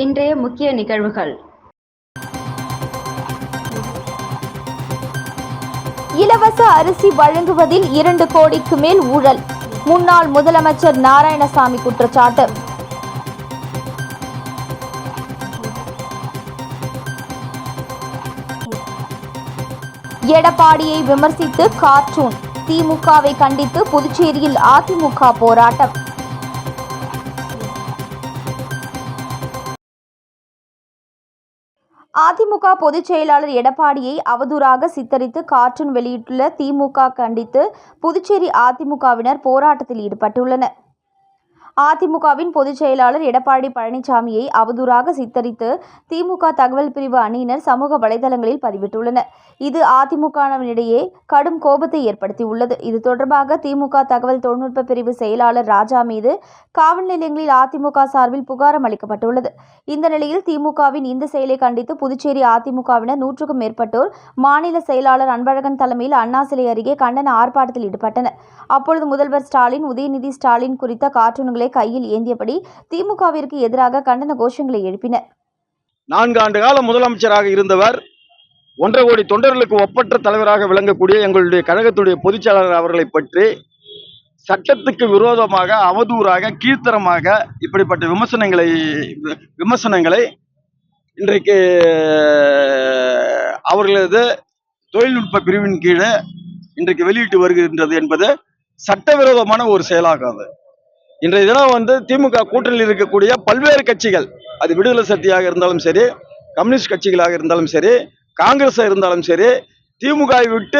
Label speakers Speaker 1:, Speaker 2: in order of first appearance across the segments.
Speaker 1: இன்றைய முக்கிய நிகழ்வுகள்.
Speaker 2: இலவச அரிசி வழங்குவதில் 2 கோடிக்கு மேல் ஊழல். முன்னாள் முதலமைச்சர் நாராயணசாமி குற்றச்சாட்டு. எடப்பாடியை விமர்சித்து கார்ட்டூன். திமுகவை கண்டித்து புதுச்சேரியில் அதிமுக போராட்டம். அதிமுக பொதுச் செயலாளர் எடப்பாடியை அவதூறாக சித்தரித்து கார்ட்டூன் வெளியிட்டுள்ள திமுக கண்டித்து புதுச்சேரி அதிமுகவினர் போராட்டத்தில் ஈடுபட்டுள்ளனர். அதிமுகவின் பொதுச் செயலாளர் எடப்பாடி பழனிசாமியை அவதூறாக சித்தரித்து திமுக தகவல் பிரிவு அணியினர் சமூக வலைதளங்களில் பதிவிட்டுள்ளனர். இது அதிமுகவினரிடையே கடும் கோபத்தை ஏற்படுத்தியுள்ளது. இது தொடர்பாக திமுக தகவல் தொழில்நுட்ப பிரிவு செயலாளர் ராஜா மீது காவல் நிலையங்களில் அதிமுக சார்பில் புகாரம் அளிக்கப்பட்டுள்ளது. இந்த நிலையில் திமுகவின் இந்த செயலை கண்டித்து புதுச்சேரி அதிமுகவினர் 100க்கும் மேற்பட்டோர் மாநில செயலாளர் அன்பழகன் தலைமையில் அண்ணா சிலை அருகே கண்டன ஆர்ப்பாட்டத்தில் ஈடுபட்டனர். அப்பொழுது முதல்வர் ஸ்டாலின், உதயநிதி ஸ்டாலின் குறித்த கார்ட்டூன்களை கையில் ஏந்தியபடி திமுகவிற்கு எதிராக கண்டன கோஷங்களை எழுப்பினர்.
Speaker 3: 4 ஆண்டு கால முதலமைச்சராக இருந்தவர் 1.5 கோடி தொண்டர்களுக்கு ஒப்பற்ற தலைவராக விளங்கக்கூடிய எங்களுடைய கழகத்துடைய பொதுச்செயலாளர் அவர்களை பற்றி சட்டத்துக்கு விரோதமாக, அவதூறாக, கீழ்த்தரமாக இப்படிப்பட்ட விமர்சனங்களை இன்றைக்கு அவர்களது தொழில்நுட்ப பிரிவின் கீழே இன்றைக்கு வெளியிட்டு வருகின்றது என்பது சட்டவிரோதமான ஒரு செயலாகும். இன்றைய தினம் திமுக கூட்டணியில் இருக்கக்கூடிய பல்வேறு கட்சிகள், அது விடுதலை சக்தியாக இருந்தாலும் சரி, கம்யூனிஸ்ட் கட்சிகளாக இருந்தாலும் சரி, காங்கிரஸ் இருந்தாலும் சரி, திமுகவை விட்டு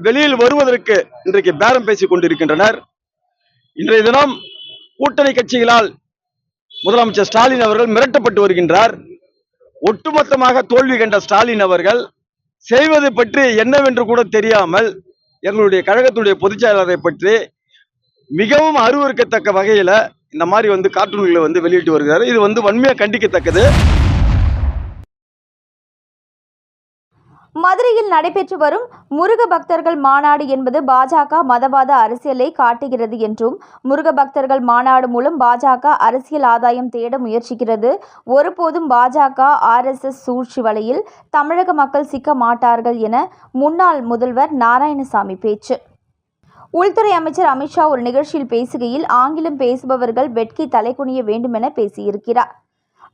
Speaker 3: வெளியில் வருவதற்கு இன்றைக்கு பேரம் பேசிக் கொண்டிருக்கின்றனர். இன்றைய தினம் கூட்டணி கட்சிகளால் முதலமைச்சர் ஸ்டாலின் அவர்கள் மிரட்டப்பட்டு வருகின்றார். ஒட்டுமொத்தமாக தோல்வி கண்ட ஸ்டாலின் அவர்கள் செய்வது பற்றி என்னவென்று கூட தெரியாமல் எங்களுடைய கழகத்துடைய பொதுச் செயலாளரை பற்றி மிகவும் அருவருக்கத்தக்க வகையில இந்த மாதிரி கார்ட்டூன்களை வெளியிட்டு வருகிறார். இது வன்மையா கண்டிக்கத்தக்கது.
Speaker 2: மதுரையில் நடைபெற்று வரும் முருக பக்தர்கள் மாநாடு என்பது பாஜக மதவாத அரசியலை காட்டுகிறது என்றும், முருக பக்தர்கள் மாநாடு மூலம் பாஜக அரசியல் ஆதாயம் தேட முயற்சிக்கிறது. ஒருபோதும் பாஜக RSS சூழ்ச்சி வலையில் தமிழக மக்கள் சிக்க மாட்டார்கள் என முன்னாள் முதல்வர் நாராயணசாமி பேச்சு. உள்துறை அமைச்சர் அமித்ஷா ஒரு நிகழ்ச்சியில் பேசுகையில், ஆங்கிலம் பேசுபவர்கள் வெட்கி தலைகுனிய வேண்டுமென பேசியிருக்கிறார்.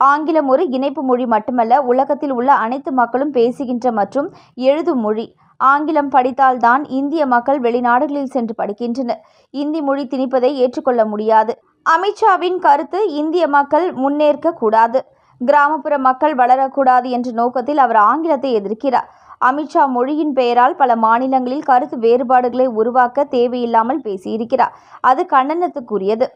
Speaker 2: ஆங்கிலம் ஒரு இணைப்பு மொழி மட்டுமல்ல, உலகத்தில் உள்ள அனைத்து மக்களும் பேசுகின்ற மற்றும் எழுதும் மொழி. ஆங்கிலம் படித்தால்தான் இந்திய மக்கள் வெளிநாடுகளில் சென்று படிக்கின்றனர். இந்தி மொழி திணிப்பதை ஏற்றுக்கொள்ள முடியாது. அமித்ஷாவின் கருத்து இந்திய மக்கள் முன்னேற்க கூடாது, கிராமப்புற மக்கள் வளரக்கூடாது என்ற நோக்கத்தில் அவர் ஆங்கிலத்தை எதிர்க்கிறார். அமித்ஷா மொழியின் பெயரால் பல மாநிலங்களில் கருத்து வேறுபாடுகளை உருவாக்க தேவையில்லாமல் பேசியிருக்கிறார். அது கண்டனத்துக்குரியது.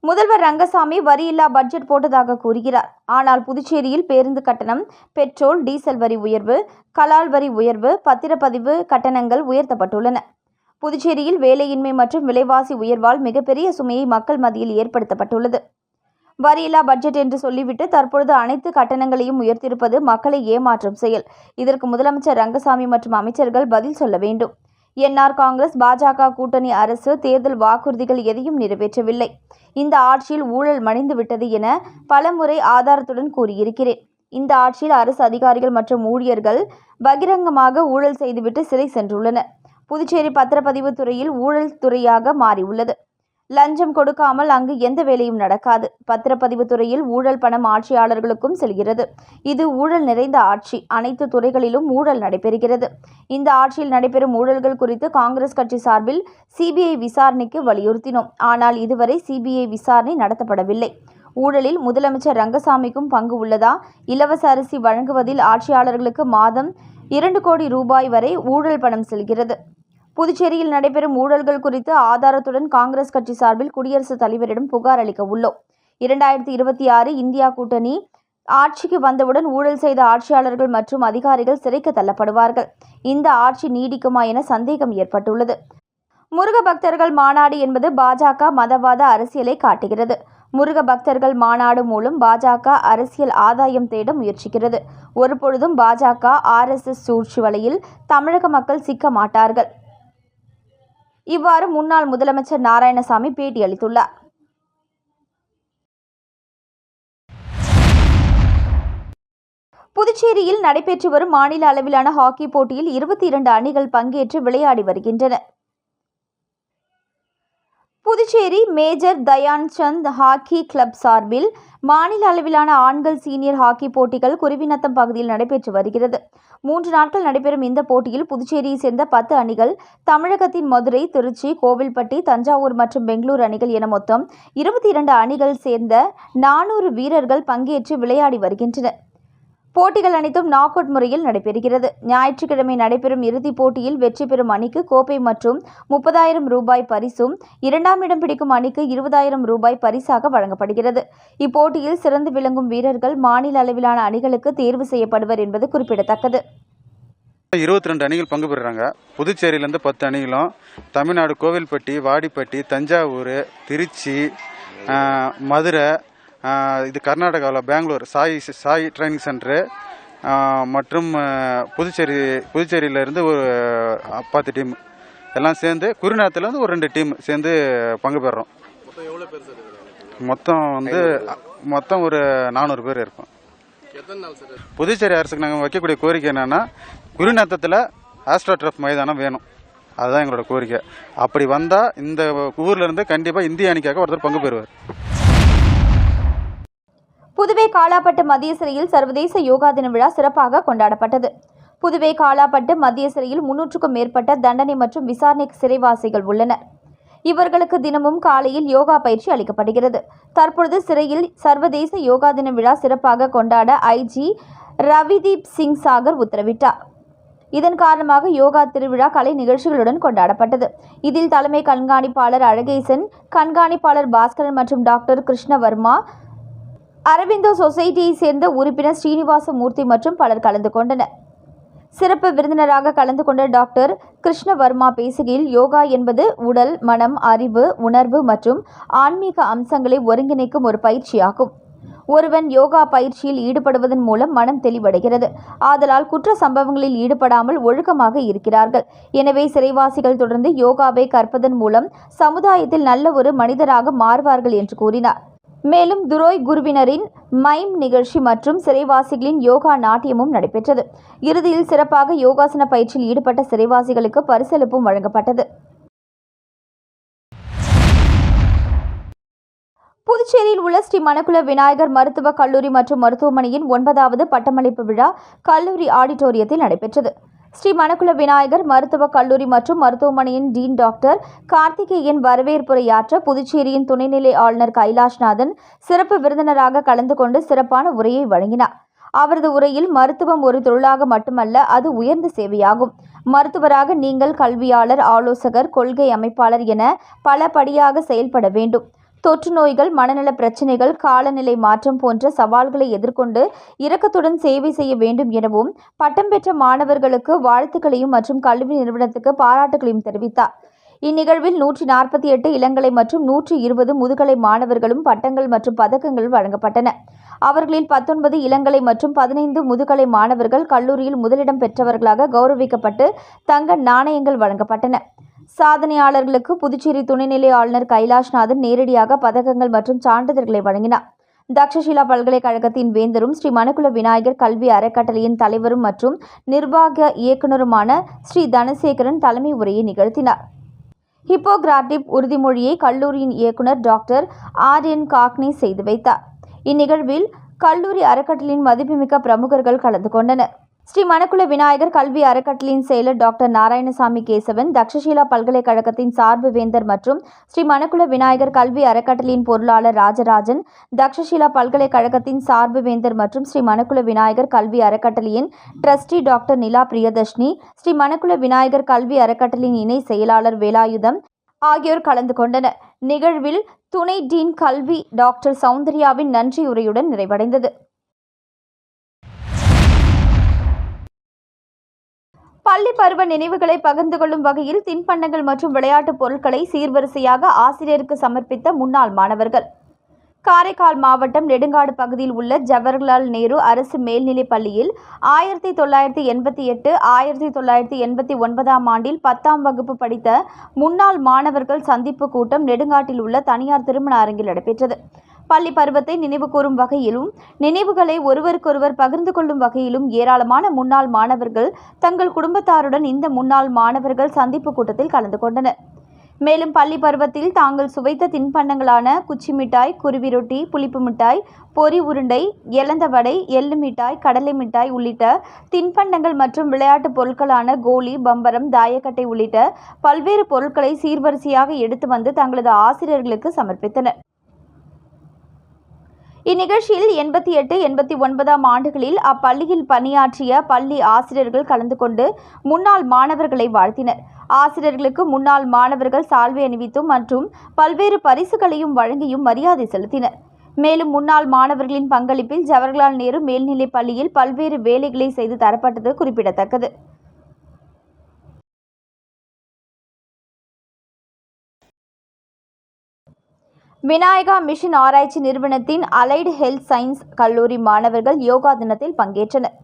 Speaker 2: முதல்வர் ரங்கசாமி வரியில்லா பட்ஜெட் போட்டதாக கூறுகிறார். ஆனால் புதுச்சேரியில் பேருந்து கட்டணம், பெட்ரோல், டீசல் வரி உயர்வு, கலால் வரி உயர்வு, பத்திரப்பதிவு கட்டணங்கள் உயர்த்தப்பட்டுள்ளன. புதுச்சேரியில் வேலையின்மை மற்றும் விலைவாசி உயர்வால் மிகப்பெரிய சுமையை மக்கள் மத்தியில் ஏற்படுத்தப்பட்டுள்ளது. வரியில்லா பட்ஜெட் என்று சொல்லிவிட்டு தற்பொழுது அனைத்து கட்டணங்களையும் உயர்த்தியிருப்பது மக்களை ஏமாற்றும் செயல். இதற்கு முதலமைச்சர் ரங்கசாமி மற்றும் அமைச்சர்கள் பதில் சொல்ல வேண்டும். NR காங்கிரஸ் பாஜக கூட்டணி அரசு தேர்தல் வாக்குறுதிகள் எதையும் நிறைவேற்றவில்லை. இந்த ஆட்சியில் ஊழல் மடிந்து விட்டது என பலமுறை ஆதாரத்துடன் கூறியிருக்கிறேன். இந்த ஆட்சியில் அரசு அதிகாரிகள் மற்றும் ஊழியர்கள் பகிரங்கமாக ஊழல் செய்துவிட்டு சிறை சென்றுள்ளனர். புதுச்சேரி பத்திரப்பதிவு துறையில் ஊழல் துறையாக மாறியுள்ளது. லஞ்சம் கொடுக்காமல் அங்கு எந்த வேலையும் நடக்காது. பத்திரப்பதிவு துறையில் ஊழல் பணம் ஆட்சியாளர்களுக்கும் செல்கிறது. இது ஊழல் நிறைந்த ஆட்சி. அனைத்து துறைகளிலும் ஊழல் நடைபெறுகிறது. இந்த ஆட்சியில் நடைபெறும் ஊழல்கள் குறித்து காங்கிரஸ் கட்சி சார்பில் CBI விசாரணைக்கு வலியுறுத்தினோம். ஆனால் இதுவரை CBI விசாரணை நடத்தப்படவில்லை. ஊழலில் முதலமைச்சர் ரங்கசாமிக்கும் பங்கு உள்ளதா? இலவச அரிசி வழங்குவதில் ஆட்சியாளர்களுக்கு மாதம் 2 கோடி ரூபாய் வரை ஊழல் பணம் செல்கிறது. புதுச்சேரியில் நடைபெறும் ஊழல்கள் குறித்து ஆதாரத்துடன் காங்கிரஸ் கட்சி சார்பில் குடியரசுத் தலைவரிடம் புகார் அளிக்க உள்ளோம். 2026 இந்தியா கூட்டணி ஆட்சிக்கு வந்தவுடன் ஊழல் செய்த ஆட்சியாளர்கள் மற்றும் அதிகாரிகள் சிறைக்கு தள்ளப்படுவார்கள். இந்த ஆட்சி நீடிக்குமா என சந்தேகம் ஏற்பட்டுள்ளது. முருக பக்தர்கள் மாநாடு என்பது பாஜக மதவாத அரசியலை காட்டுகிறது. முருக பக்தர்கள் மாநாடு மூலம் பாஜக அரசியல் ஆதாயம் தேட முயற்சிக்கிறது. ஒருபொழுதும் பாஜக RSS சூழ்ச்சி வலையில் தமிழக மக்கள் சிக்க மாட்டார்கள். இவ்வாறு முன்னாள் முதலமைச்சர் நாராயணசாமி பேட்டியளித்துள்ளார். புதுச்சேரியில் நடைபெற்று வரும் மாநில அளவிலான ஹாக்கி போட்டியில் 22 அணிகள் பங்கேற்று விளையாடி வருகின்றன. Puducherry major Dhyan Chand hockey club சார்பில் மாநில அளவிலான ஆண்கள் சீனியர் ஹாக்கி போட்டிகள் குருவிநத்தம் பகுதியில் நடைபெற்று வருகிறது. 3 நாட்கள் நடைபெறும் இந்த போட்டியில் புதுச்சேரியை சேர்ந்த 10 அணிகள், தமிழகத்தின் மதுரை, திருச்சி, கோவில்பட்டி, தஞ்சாவூர் மற்றும் பெங்களூரு அணிகள் என மொத்தம் 22 அணிகள் சேர்ந்த 400 வீரர்கள் பங்கேற்று விளையாடி வருகின்றனர். போட்டிகள் அனைத்தும் நாக் அவுட் முறையில் நடைபெறுகிறது. ஞாயிற்றுக்கிழமை நடைபெறும் இறுதிப் போட்டியில் வெற்றி பெறும் அணிக்கு கோப்பை மற்றும் 30,000 ரூபாய் பரிசும், 2ஆம் இடம் பிடிக்கும் அணிக்கு 20,000 ரூபாய் பரிசாக வழங்கப்படுகிறது. இப்போட்டியில் சிறந்து விளங்கும் வீரர்கள் மாநில அளவிலான அணிகளுக்கு தேர்வு செய்யப்படுவர் என்பது குறிப்பிடத்தக்கது.
Speaker 1: 22 அணிகள் பங்கு பெறுறாங்க. புதுச்சேரியிலேருந்து 10 அணிகளும், தமிழ்நாடு கோவில்பட்டி, வாடிப்பட்டி, தஞ்சாவூர், திருச்சி, மதுரை, இது கர்நாடகாவில் பெங்களூர் சாய் ட்ரைனிங் சென்டரு மற்றும் புதுச்சேரியிலேருந்து ஒரு 10 டீம் எல்லாம் சேர்ந்து, குருநாத்திலேருந்து ஒரு 2 டீம் சேர்ந்து பங்கு பெறுறோம். மொத்தம் ஒரு 400 பேர் இருக்கும். புதுச்சேரி அரசுக்கு நாங்கள் வைக்கக்கூடிய கோரிக்கை என்னென்னா, குருநாத்தத்தில் ஆஸ்ட்ரோடர்ஃப் மைதானம் வேணும். அதுதான் எங்களோட கோரிக்கை. அப்படி வந்தால் இந்த ஊர்லேருந்து கண்டிப்பாக இந்திய அணிக்காக ஒருத்தர் பங்கு பெறுவார்.
Speaker 2: புதுவை காலாப்பட்டு மத்திய சிறையில் சர்வதேச யோகா தின விழா சிறப்பாக கொண்டாடப்பட்டது. புதுவை காலாப்பட்டு மத்திய சிறையில் 300க்கும் மேற்பட்ட தண்டனை மற்றும் விசாரணை சிறைவாசிகள் உள்ளனர். இவர்களுக்கு தினமும் காலையில் யோகா பயிற்சி அளிக்கப்படுகிறது. தற்பொழுது சிறையில் சர்வதேச யோகா தின விழா சிறப்பாக கொண்டாட ஐஜி ரவிதீப் சிங் சாகர் உத்தரவிட்டார். இதன் காரணமாக யோகா திருவிழா கலை நிகழ்ச்சிகளுடன் கொண்டாடப்பட்டது. இதில் தலைமை கண்காணிப்பாளர் அழகேசன், கண்காணிப்பாளர் பாஸ்கரன் மற்றும் டாக்டர் கிருஷ்ணவர்மா, அரவிந்தோ சொசைட்டியை சேர்ந்த உறுப்பினர் ஸ்ரீனிவாசமூர்த்தி மற்றும் பலர் கலந்து கொண்டனர். சிறப்பு விருந்தினராக கலந்து கொண்ட டாக்டர் கிருஷ்ணவர்மா பேசுகையில், யோகா என்பது உடல், மனம், அறிவு, உணர்வு மற்றும் ஆன்மீக அம்சங்களை ஒருங்கிணைக்கும் ஒரு பயிற்சியாகும். ஒருவன் யோகா பயிற்சியில் ஈடுபடுவதன் மூலம் மனம் தெளிவடைகிறது. ஆதலால் குற்ற சம்பவங்களில் ஈடுபடாமல் ஒழுக்கமாக இருக்கிறார்கள். எனவே சிறைவாசிகள் தொடர்ந்து யோகாவை கற்பதன் மூலம் சமுதாயத்தில் நல்ல ஒரு மனிதராக மாறுவார்கள் என்று கூறினார். மேலும் துரோய் குருவினரின் மைம் நிகழ்ச்சி மற்றும் சிறைவாசிகளின் யோகா நாட்டியமும் நடைபெற்றது. இறுதியில் சிறப்பாக யோகாசன பயிற்சியில் ஈடுபட்ட சிறைவாசிகளுக்கு பரிசளிப்பும் வழங்கப்பட்டது. புதுச்சேரியில் உள்ள ஸ்ரீ மணக்குள விநாயகர் மருத்துவக் கல்லூரி மற்றும் மருத்துவமனையின் 9வது பட்டமளிப்பு விழா கல்லூரி ஆடிட்டோரியத்தில் நடைபெற்றது. ஸ்ரீ மணக்குள விநாயகர் மருத்துவக் கல்லூரி மற்றும் மருத்துவமனையின் டீன் டாக்டர் கார்த்திகேயன் வரவேற்புரையாற்ற புதுச்சேரியின் துணைநிலை ஆளுநர் கைலாஷ்நாதன் சிறப்பு விருந்தினராக கலந்து கொண்டு சிறப்பான உரையை வழங்கினார். அவரது உரையில், மருத்துவம் ஒரு தொழிலாக மட்டுமல்ல, அது உயர்ந்த சேவையாகும். மருத்துவராக நீங்கள் கல்வியாளர், ஆலோசகர், கொள்கை அமைப்பாளர் என பல படியாக செயல்பட வேண்டும். தொற்று நோய்கள், மனநல பிரச்சினைகள், காலநிலை மாற்றம் போன்ற சவால்களை எதிர்கொண்டு இரக்கத்துடன் சேவை செய்ய வேண்டும் எனவும் பட்டம் பெற்ற மாணவர்களுக்கு வாழ்த்துக்களையும் மற்றும் கல்வி நிறுவனத்துக்கு பாராட்டுகளையும் தெரிவித்தார். இந்நிகழ்வில் 148 இளங்கலை மற்றும் 120 முதுகலை மாணவர்களும் பட்டங்கள் மற்றும் பதக்கங்கள் வழங்கப்பட்டன. அவர்களில் 19 இளங்கலை மற்றும் 15 முதுகலை மாணவர்கள் கல்லூரியில் முதலிடம் பெற்றவர்களாக கௌரவிக்கப்பட்டு தங்க நாணயங்கள் வழங்கப்பட்டன. சாதனையாளர்களுக்கு புதுச்சேரி துணைநிலை ஆளுநர் கைலாஷ்நாதன் நேரடியாக பதக்கங்கள் மற்றும் சான்றிதழ்களை வழங்கினார். தக்ஷஷிலா பல்கலைக்கழகத்தின் வேந்தரும் ஸ்ரீ மணக்குள விநாயகர் கல்வி அறக்கட்டளையின் தலைவரும் மற்றும் நிர்வாக இயக்குநருமான ஸ்ரீ தனசேகரன் தலைமை உரையை நிகழ்த்தினார். ஹிப்போகிராட்டிக் உறுதிமொழியை கல்லூரியின் இயக்குநர் டாக்டர் ஆர்.என். காக்னி செய்து வைத்தார். இந்நிகழ்வில் கல்லூரி அறக்கட்டளையின் மதிப்புமிக்க பிரமுகர்கள் கலந்து கொண்டனர். ஸ்ரீ மணக்குள விநாயகர் கல்வி அறக்கட்டளையின் செயலர் டாக்டர் நாராயணசாமி கேசவன், தக்ஷஷிலா பல்கலைக்கழகத்தின் சார்பு வேந்தர் மற்றும் ஸ்ரீ மணக்குள விநாயகர் கல்வி அறக்கட்டளையின் பொருளாளர் ராஜராஜன், தக்ஷஷிலா பல்கலைக்கழகத்தின் சார்பு வேந்தர் மற்றும் ஸ்ரீ மணக்குள விநாயகர் கல்வி அறக்கட்டளையின் ட்ரஸ்டி டாக்டர் நிலா பிரியதர்ஷினி, ஸ்ரீ மணக்குள விநாயகர் கல்வி அறக்கட்டளையின் இணை செயலாளர் வேலாயுதம் ஆகியோர் கலந்து கொண்டனர். நிகழ்வில் துணை டீன் கல்வி டாக்டர் சௌந்தர்யாவின் நன்றியுரையுடன் நிறைவடைந்தது. பள்ளி பருவ நினைவுகளை பகிர்ந்து கொள்ளும் வகையில் தின்பண்டங்கள் மற்றும் விளையாட்டுப் பொருட்களை சீர்வரிசையாக ஆசிரியருக்கு சமர்ப்பித்த முன்னாள் மாணவர்கள். காரைக்கால் மாவட்டம் நெடுங்காடு பகுதியில் உள்ள ஜவஹர்லால் நேரு அரசு மேல்நிலைப் பள்ளியில் 1988, 1989 ஆண்டில் 10ஆம் வகுப்பு படித்த முன்னாள் மாணவர்கள் சந்திப்பு கூட்டம் நெடுங்காட்டில் உள்ள தனியார் திருமண அரங்கில் நடைபெற்றது. பள்ளி பருவத்தை நினைவு கூறும் வகையிலும் நினைவுகளை ஒருவருக்கொருவர் பகிர்ந்து கொள்ளும் வகையிலும் ஏராளமான முன்னாள் மாணவர்கள் தங்கள் குடும்பத்தாருடன் இந்த முன்னாள் மாணவர்கள் சந்திப்பு கூட்டத்தில் கலந்து கொண்டனர். மேலும் பள்ளி பருவத்தில் தாங்கள் சுவைத்த தின்பண்டங்களான குச்சி மிட்டாய், குருவி ரொட்டி, புளிப்பு மிட்டாய், பொரி உருண்டை, எலந்த வடை, எள்ளு மிட்டாய், கடலை மிட்டாய் உள்ளிட்ட தின்பண்டங்கள் மற்றும் விளையாட்டுப் பொருட்களான கோலி, பம்பரம், தாயக்கட்டை உள்ளிட்ட பல்வேறு பொருட்களை சீர்வரிசையாக எடுத்து வந்து தங்களது ஆசிரியர்களுக்கு சமர்ப்பித்தனர். இந்நிகழ்ச்சியில் 88, 89ஆம் ஆண்டுகளில் அப்பள்ளியில் பணியாற்றிய பள்ளி ஆசிரியர்கள் கலந்து கொண்டு முன்னாள் மாணவர்களை வாழ்த்தினர். ஆசிரியர்களுக்கு முன்னாள் மாணவர்கள் சால்வை அணிவித்தும் மற்றும் பல்வேறு பரிசுகளையும் வழங்கியும் மரியாதை செலுத்தினர். மேலும் முன்னாள் மாணவர்களின் பங்களிப்பில் ஜவஹர்லால் நேரு மேல்நிலைப் பள்ளியில் பல்வேறு வேலைகளை செய்து தரப்பட்டது குறிப்பிடத்தக்கது. விநாயகா மிஷன் ஆராய்ச்சி நிறுவனத்தின் அலைடு ஹெல்த் சயின்ஸ் கல்லூரி மாணவர்கள் யோகா தினத்தில் பங்கேற்றனர்.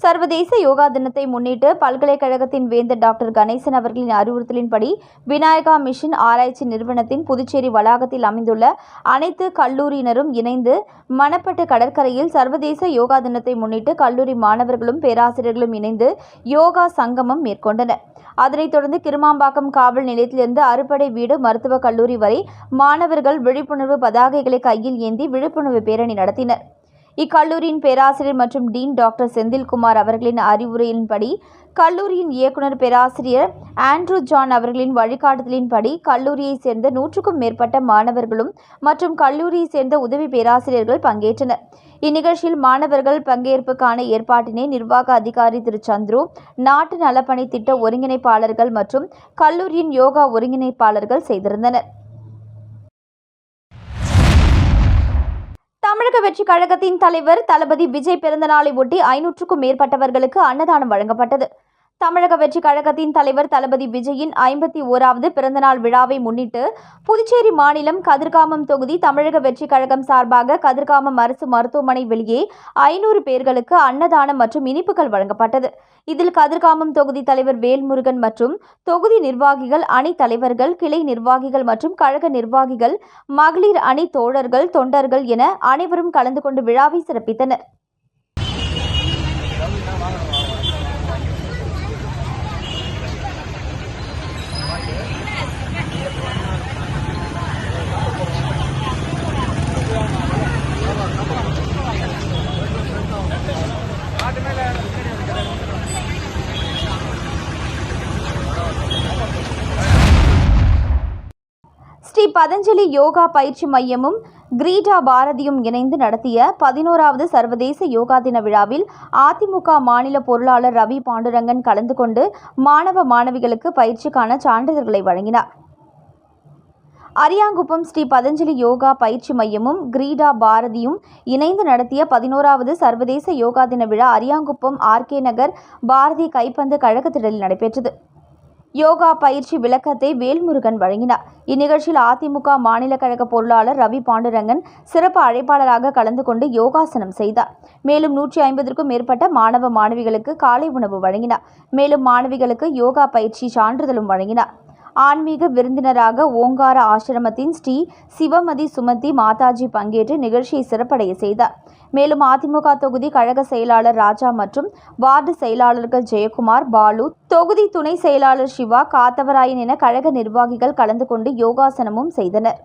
Speaker 2: சர்வதேச யோகா தினத்தை முன்னிட்டு பல்கலைக்கழகத்தின் வேந்தர் டாக்டர் கணேசன் அவர்களின் அறிவுறுத்தலின்படி விநாயகா மிஷன் ஆராய்ச்சி நிறுவனத்தின் புதுச்சேரி வளாகத்தில் அமைந்துள்ள அனைத்து கல்லூரியினரும் இணைந்து மணப்பட்டு கடற்கரையில் சர்வதேச யோகா தினத்தை முன்னிட்டு கல்லூரி மாணவர்களும் பேராசிரியர்களும் இணைந்து யோகா சங்கமம் மேற்கொண்டனர். அதனைத் தொடர்ந்து கிருமாம்பாக்கம் காவல் நிலையத்திலிருந்து அறுபடை வீடு மருத்துவக் கல்லூரி வரை மாணவர்கள் விழிப்புணர்வு பதாகைகளை கையில் ஏந்தி விழிப்புணர்வு பேரணி நடத்தினர். இக்கல்லூரியின் பேராசிரியர் மற்றும் டீன் டாக்டர் செந்தில்குமார் அவர்களின் அறிவுரையின்படி கல்லூரியின் இயக்குநர் பேராசிரியர் ஆண்ட்ரூ ஜான் அவர்களின் வழிகாட்டுதலின்படி கல்லூரியைச் சேர்ந்த 100க்கும் மேற்பட்ட மாணவர்களும் மற்றும் கல்லூரியைச் சேர்ந்த உதவி பேராசிரியர்கள் பங்கேற்றனர். இந்நிகழ்ச்சியில் மாணவர்கள் பங்கேற்புக்கான ஏற்பாட்டினை நிர்வாக அதிகாரி திரு சந்துரு, நாட்டு நலப்பணி திட்ட ஒருங்கிணைப்பாளர்கள் மற்றும் கல்லூரியின் யோகா ஒருங்கிணைப்பாளர்கள் செய்திருந்தனர். தமிழக வெற்றி கழகத்தின் தலைவர் தளபதி விஜய் பிறந்தநாளை ஒட்டி 500க்கும் மேற்பட்டவர்களுக்கு அன்னதானம் வழங்கப்பட்டது. தமிழக வெற்றி கழகத்தின் தலைவர் தளபதி விஜயின் 51வது பிறந்தநாள் விழாவை முன்னிட்டு புதுச்சேரி மாநிலம் கதிர்காமம் தொகுதி தமிழக வெற்றி கழகம் சார்பாக கதிர்காமம் அரசு மருத்துவமனை வெளியே 500 பேர்களுக்கு அன்னதானம் மற்றும் இனிப்புகள் வழங்கப்பட்டது. இதில் கதிர்காமம் தொகுதி தலைவர் வேல்முருகன் மற்றும் தொகுதி நிர்வாகிகள், அணி தலைவர்கள், கிளை நிர்வாகிகள் மற்றும் கழக நிர்வாகிகள், மகளிர் அணி தோழர்கள், தொண்டர்கள் என அனைவரும் கலந்து கொண்டு விழாவை சிறப்பித்தனர். ஸ்ரீ பதஞ்சலி யோகா பயிற்சி மையமும் கிரீடா பாரதியும் இணைந்து நடத்திய 11வது சர்வதேச யோகா தின விழாவில் அதிமுக மாநில பொருளாளர் ரவி பாண்டுரங்கன் கலந்து கொண்டு மாணவ மாணவிகளுக்கு பயிற்சிக்கான சான்றிதழ்களை வழங்கினார். அரியாங்குப்பம் ஸ்ரீ பதஞ்சலி யோகா பயிற்சி மையமும் கிரீடா பாரதியும் இணைந்து நடத்திய 11வது சர்வதேச யோகா தின விழா அரியாங்குப்பம் ஆர்கே நகர் பாரதி கைப்பந்து கழகத்திடலில் நடைபெற்றது. யோகா பயிற்சி விளக்கத்தை வேல்முருகன் வழங்கினார். இந்நிகழ்ச்சியில் அதிமுக மாநில கழக பொருளாளர் ரவி பாண்டுரங்கன் சிறப்பு அழைப்பாளராக கலந்து கொண்டு யோகாசனம் செய்தார். மேலும் 150க்கும் மேற்பட்ட மாணவ மாணவிகளுக்கு காலை உணவு வழங்கினார். மேலும் மாணவிகளுக்கு யோகா பயிற்சி சான்றிதழும் வழங்கினார். ஆன்மீக விருந்தினராக ஓங்கார ஆசிரமத்தின் ஸ்ரீ சிவமதி சுமதி மாதாஜி பங்கேற்று நிகழ்ச்சியை சிறப்படைய செய்தார். மேலும் அதிமுக தொகுதி கழக செயலாளர் ராஜா மற்றும் வார்டு செயலாளர்கள் ஜெயக்குமார், பாலு, தொகுதி துணை செயலாளர் சிவா, காத்தவராயன் என கழக நிர்வாகிகள் கலந்து கொண்டு யோகாசனமும் செய்தனர்.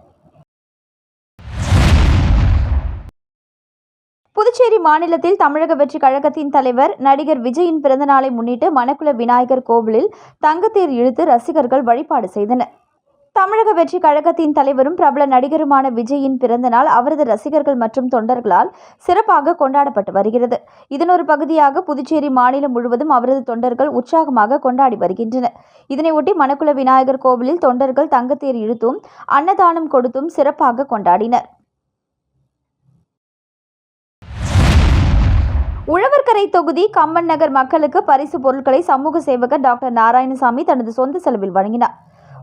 Speaker 2: புதுச்சேரி மாநிலத்தில் தமிழக வெற்றி கழகத்தின் தலைவர் நடிகர் விஜயின் பிறந்தநாளை முன்னிட்டு மணக்குள விநாயகர் கோவிலில் தங்கத்தேர் இழுத்து ரசிகர்கள் வழிபாடு செய்தனர். தமிழக வெற்றி கழகத்தின் தலைவரும் பிரபல நடிகருமான விஜயின் பிறந்தநாள் அவரது ரசிகர்கள் மற்றும் தொண்டர்களால் சிறப்பாக கொண்டாடப்பட்டு வருகிறது. இதன் ஒரு பகுதியாக புதுச்சேரி மாநிலம் முழுவதும் அவரது தொண்டர்கள் உற்சாகமாக கொண்டாடி வருகின்றனர். இதனையொட்டி மணக்குள விநாயகர் கோவிலில் தொண்டர்கள் தங்கத்தேர் இழுத்தும் அன்னதானம் கொடுத்தும் சிறப்பாக கொண்டாடினர். உழவர்கரை தொகுதி கம்மன் நகர் மக்களுக்கு பரிசு பொருட்களை சமூக சேவகர் டாக்டர் நாராயணசாமி தனது சொந்த செலவில் வழங்கினார்.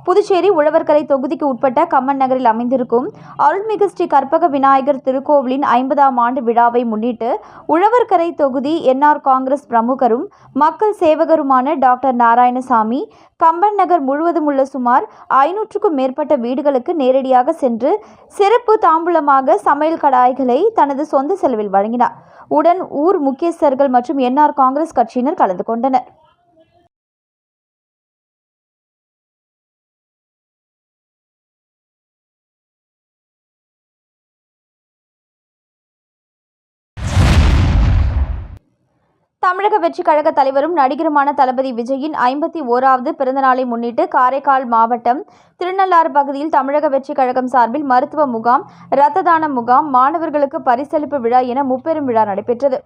Speaker 2: புதுச்சேரி உழவர்கரை தொகுதிக்கு உட்பட்ட கம்மன் நகரில் அமைந்திருக்கும் அருள்மிகு ஸ்ரீ கற்பக விநாயகர் திருக்கோவிலின் 50ஆம் ஆண்டு விழாவை முன்னிட்டு உழவர்கரை தொகுதி என்ஆர் காங்கிரஸ் பிரமுகரும் மக்கள் சேவகருமான டாக்டர் நாராயணசாமி கம்பன் நகர் முழுவதும் உள்ள சுமார் 500க்கும் மேற்பட்ட வீடுகளுக்கு நேரடியாக சென்று சிறப்பு தாம்பூலமாக சமையல் கடாய்களை தனது சொந்த செலவில் வழங்கினார். உடன் ஊர் முக்கியஸ்தர்கள் மற்றும் என்ஆர் காங்கிரஸ் கட்சியினர் கலந்து கொண்டனர். தமிழக வெற்றிக் கழக தலைவரும் நடிகருமான தளபதி விஜயின் 51வது பிறந்தநாளை முன்னிட்டு காரைக்கால் மாவட்டம் திருநள்ளாறு பகுதியில் தமிழக வெற்றிக் கழகம் சார்பில் மருத்துவ முகாம், இரத்த தான முகாம், மாணவர்களுக்கு பரிசளிப்பு விழா என முப்பெரும் விழா நடைபெற்றது.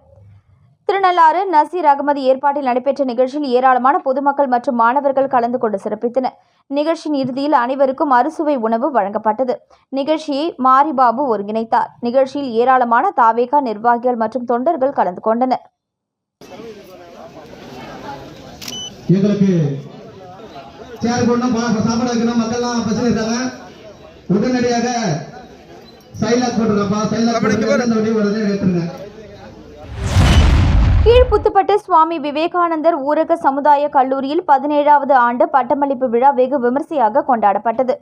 Speaker 2: திருநள்ளாறு நசீர் அகமது ஏற்பாட்டில் நடைபெற்ற நிகழ்ச்சியில் ஏராளமான பொதுமக்கள் மற்றும் மாணவர்கள் கலந்து கொண்டு சிறப்பித்தனர். நிகழ்ச்சியின் இறுதியில் அனைவருக்கும் அறுசுவை உணவு வழங்கப்பட்டது. நிகழ்ச்சியை மாரிபாபு ஒருங்கிணைத்தார். நிகழ்ச்சியில் ஏராளமான தாவேகா நிர்வாகிகள் மற்றும் தொண்டர்கள் கலந்து கொண்டனர்.
Speaker 4: எங்களுக்கு சேர் போடணும், சாப்பாடு வைக்கணும், மக்கள்லாம் பசங்க இருக்காங்க. உடனடியாக சைலாக் போட்டுருக்கப்பா, சைலாக் போட்டு
Speaker 2: கீழ்புத்துப்பட்டு சுவாமி விவேகானந்தர் ஊரக சமுதாய கல்லூரியில் 17வது ஆண்டு பட்டமளிப்பு விழா வெகு விமரிசையாக கொண்டாடப்பட்டது.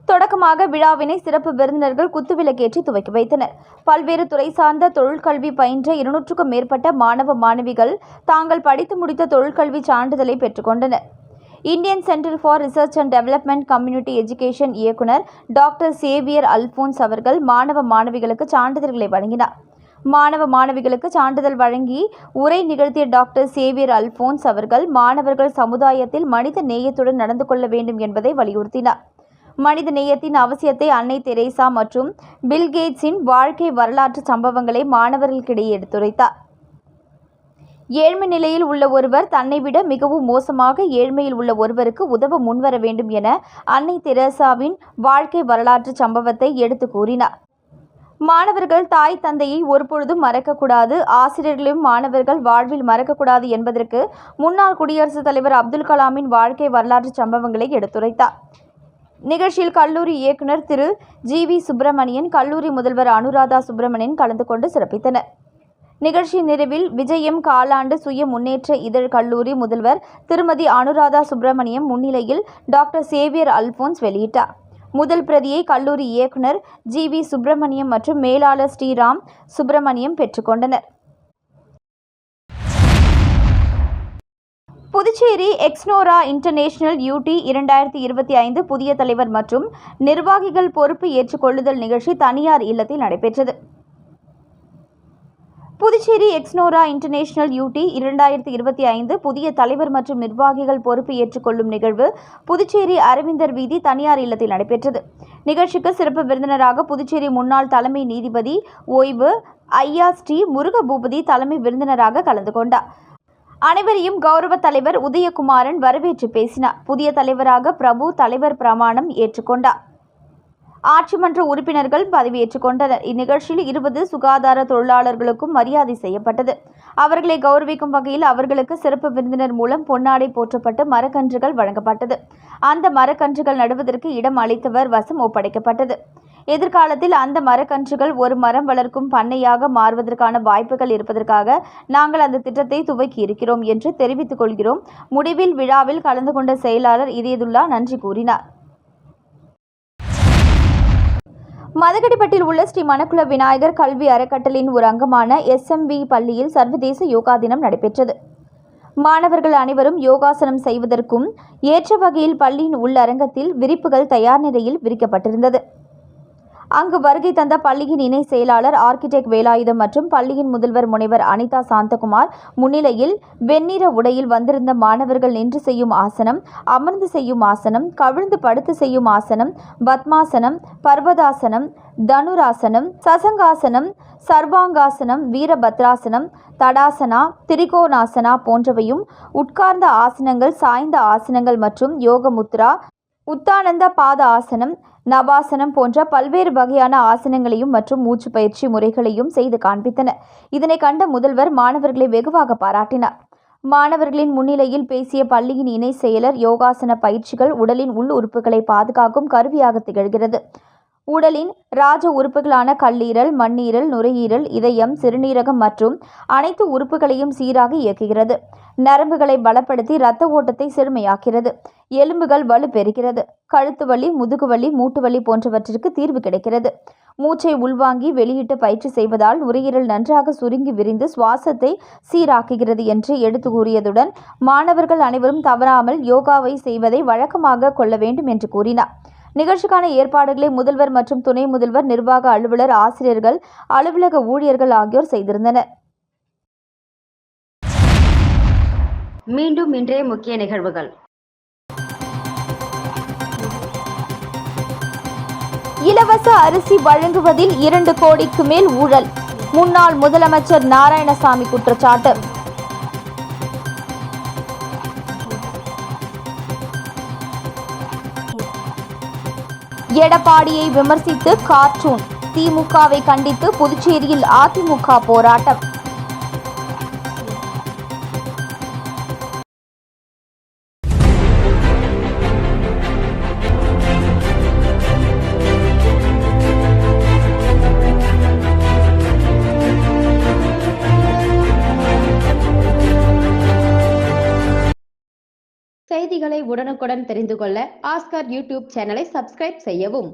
Speaker 2: தொடக்கமாக விழாவினை சிறப்பு விருந்தினர்கள் குத்துவிளக்கேற்றி துவக்கி வைத்தனர். பல்வேறு துறை சார்ந்த தொழிற்கல்வி பயின்ற 200க்கும் மேற்பட்ட மாணவ மாணவிகள் தாங்கள் படித்து முடித்த தொழிற்கல்வி சான்றிதழை பெற்றுக்கொண்டனர். Indian Centre for Research and Development Community Education இயக்குனர் டாக்டர் சேவியர் அல்போன்ஸ் அவர்கள் மாணவ மாணவிகளுக்கு சான்றிதழ்களை வழங்கினார். மாணவ மாணவிகளுக்கு சான்றிதழ் வழங்கி உரை நிகழ்த்திய டாக்டர் சேவியர் அல்போன்ஸ் அவர்கள் மாணவர்கள் சமுதாயத்தில் மனித நேயத்துடன் நடந்து கொள்ள வேண்டும் என்பதை வலியுறுத்தினார். மனித நேயத்தின் அவசியத்தை அன்னை தெரேசா மற்றும் பில்கேட்ஸின் வாழ்க்கை வரலாற்று சம்பவங்களை மாணவர்களுக்கிடையே எடுத்துரைத்தார். ஏழ்மை நிலையில் உள்ள ஒருவர் தன்னை விட மிகவும் மோசமாக ஏழ்மையில் உள்ள ஒருவருக்கு உதவ முன்வர வேண்டும் என அன்னை தெரேசாவின் வாழ்க்கை வரலாற்று சம்பவத்தை எடுத்து கூறினார். மாணவர்கள் தாய் தந்தையை ஒருபொழுதும் மறக்கக்கூடாது, ஆசிரியர்களையும் மாணவர்கள் வாழ்வில் மறக்கக்கூடாது என்பதற்கு முன்னாள் குடியரசுத் தலைவர் அப்துல் கலாமின் வாழ்க்கை வரலாற்று சம்பவங்களை எடுத்துரைத்தார். நிகழ்ச்சியில் கல்லூரி இயக்குனர் திரு ஜி.வி. சுப்பிரமணியன், கல்லூரி முதல்வர் அனுராதா சுப்பிரமணியன் கலந்து கொண்டு சிறப்பித்தனர். நிகழ்ச்சியின் நிறைவில் விஜயம் காலாண்டு சுய முன்னேற்ற இதழ் கல்லூரி முதல்வர் திருமதி அனுராதா சுப்பிரமணியம் முன்னிலையில் டாக்டர் சேவியர் அல்போன்ஸ் வெளியிட்டார். முதல் பிரதியை கல்லூரி இயக்குனர் ஜி.வி. சுப்பிரமணியம் மற்றும் மேலாளர் ஸ்ரீராம் சுப்பிரமணியம் பெற்றுக்கொண்டனர். புதுச்சேரி எக்ஸ்னோரா இன்டர்நேஷனல் UT 2025 புதிய தலைவர் மற்றும் நிர்வாகிகள் பொறுப்பு ஏற்றுக்கொள்ளுதல் நிகழ்ச்சி தனியார் இல்லத்தில் நடைபெற்றது. புதுச்சேரி எக்ஸ்னோரா இன்டர்நேஷனல் UT 2025 புதிய தலைவர் மற்றும் நிர்வாகிகள் பொறுப்பு ஏற்றுக்கொள்ளும் நிகழ்வு புதுச்சேரி அரவிந்தர் வீதி தனியார் இல்லத்தில் நடைபெற்றது. நிகழ்ச்சிக்கு சிறப்பு விருந்தினராக புதுச்சேரி முன்னாள் தலைமை நீதிபதி ஓய்வு ஐயா ஸ்ரீ முருகபூபதி தலைமை விருந்தினராக கலந்து கொண்டார். அனைவரையும் கௌரவ தலைவர் உதயகுமாரன் வரவேற்று பேசினார். புதிய தலைவராக பிரபு தலைவர் பிரமாணம் ஏற்றுக்கொண்டார். ஆட்சி மன்ற உறுப்பினர்கள் பதவியேற்றுக் கொண்டனர். இந்நிகழ்ச்சியில் 20 சுகாதார தொழிலாளர்களுக்கும் மரியாதை செய்யப்பட்டது. அவர்களை கௌரவிக்கும் வகையில் அவர்களுக்கு சிறப்பு விருந்தினர் மூலம் பொன்னாடை போற்றப்பட்டு மரக்கன்றுகள் வழங்கப்பட்டது. அந்த மரக்கன்றுகள் நடுவதற்கு இடம் அளித்தவர் வசம் ஒப்படைக்கப்பட்டது. எதிர்காலத்தில் அந்த மரக்கன்றுகள் ஒரு மரம் வளர்க்கும் பண்ணையாக மாறுவதற்கான வாய்ப்புகள் இருப்பதற்காக நாங்கள் அந்த திட்டத்தை துவக்கி இருக்கிறோம் என்று தெரிவித்துக் கொள்கிறோம். முடிவில் விழாவில் கலந்து கொண்ட செயலாளர் இதயதுல்லா நன்றி கூறினார். மதகடிப்பட்டில் உள்ள ஸ்ரீ மணக்குள விநாயகர் கல்வி அறக்கட்டளையின் ஒரு அங்கமான SMV பள்ளியில் சர்வதேச யோகா தினம் நடைபெற்றது. மாணவர்கள் அனைவரும் யோகாசனம் செய்வதற்கும் ஏற்ற வகையில் பள்ளியின் உள்ளரங்கத்தில் விரிப்புகள் தயார் நிலையில் விரிக்கப்பட்டிருந்தது. அங்கு வருகை தந்த பள்ளியின் இணை செயலாளர் ஆர்கிடெக்ட் வேலாயுதம் மற்றும் பள்ளியின் முதல்வர் முனைவர் அனிதா சாந்தகுமார் முன்னிலையில் வெண்ணிற உடையில் வந்திருந்த மாணவர்கள் நின்று செய்யும் ஆசனம், அமர்ந்து செய்யும் ஆசனம், கவிழ்ந்து படுத்து செய்யும் ஆசனம், பத்மாசனம், பர்வதாசனம், தனுராசனம், சசங்காசனம், சர்வாங்காசனம், வீரபத்ராசனம், தடாசனா, திரிகோணாசனா போன்றவையும், உட்கார்ந்த ஆசனங்கள், சாய்ந்த ஆசனங்கள் மற்றும் யோக முத்ரா, உத்தானந்த பாத ஆசனம், நவாசனம் போன்ற பல்வேறு வகையான ஆசனங்களையும் மற்றும் மூச்சு பயிற்சி முறைகளையும் செய்து காண்பித்தனர். இதனை கண்ட முதல்வர் மாணவர்களை வெகுவாக பாராட்டினார். மாணவர்களின் முன்னிலையில் பேசிய பள்ளியின் இணை செயலர், யோகாசன பயிற்சிகள் உடலின் உள் உறுப்புகளை பாதுகாக்கும் கருவியாக திகழ்கிறது. உடலின் ராஜ உறுப்புகளான கல்லீரல், மண்ணீரல், நுரையீரல், இதயம், சிறுநீரகம் மற்றும் அனைத்து உறுப்புகளையும் சீராக இயக்குகிறது. நரம்புகளை பலப்படுத்தி இரத்த ஓட்டத்தை செழுமையாக்கிறது. எலும்புகள் வலுப்பெறுகிறது. கழுத்து வலி, முதுகுவலி, மூட்டுவலி போன்றவற்றிற்கு தீர்வு கிடைக்கிறது. மூச்சை உள்வாங்கி வெளியிட்டு பயிற்சி செய்வதால் நுரையீரல் நன்றாக சுருங்கி விரிந்து சுவாசத்தை சீராக்குகிறது என்று எடுத்து கூறியதுடன் மாணவர்கள் அனைவரும் தவறாமல் யோகாவை செய்வதை வழக்கமாக கொள்ள வேண்டும் என்று கூறினார். நிகழ்ச்சிக்கான ஏற்பாடுகளை முதல்வர் மற்றும் துணை முதல்வர், நிர்வாக அலுவலர், ஆசிரியர்கள், அலுவலக ஊழியர்கள் ஆகியோர் செய்திருந்தனர்.
Speaker 5: மீண்டும் இன்றைய முக்கிய நிகழ்வுகள்.
Speaker 2: இலவச அரிசி வழங்குவதில் 2 கோடிக்கு மேல் ஊழல். முன்னாள் முதலமைச்சர் நாராயணசாமி குற்றச்சாட்டு. எடப்பாடியை விமர்சித்து கார்ட்டூன். திமுகவை கண்டித்து புதுச்சேரியில் அதிமுக போராட்டம்.
Speaker 5: செய்திகளை உடனுக்குடன் தெரிந்து கொள்ள ஆஸ்கார் யூடியூப் சேனலை சப்ஸ்கிரைப் செய்யவும்.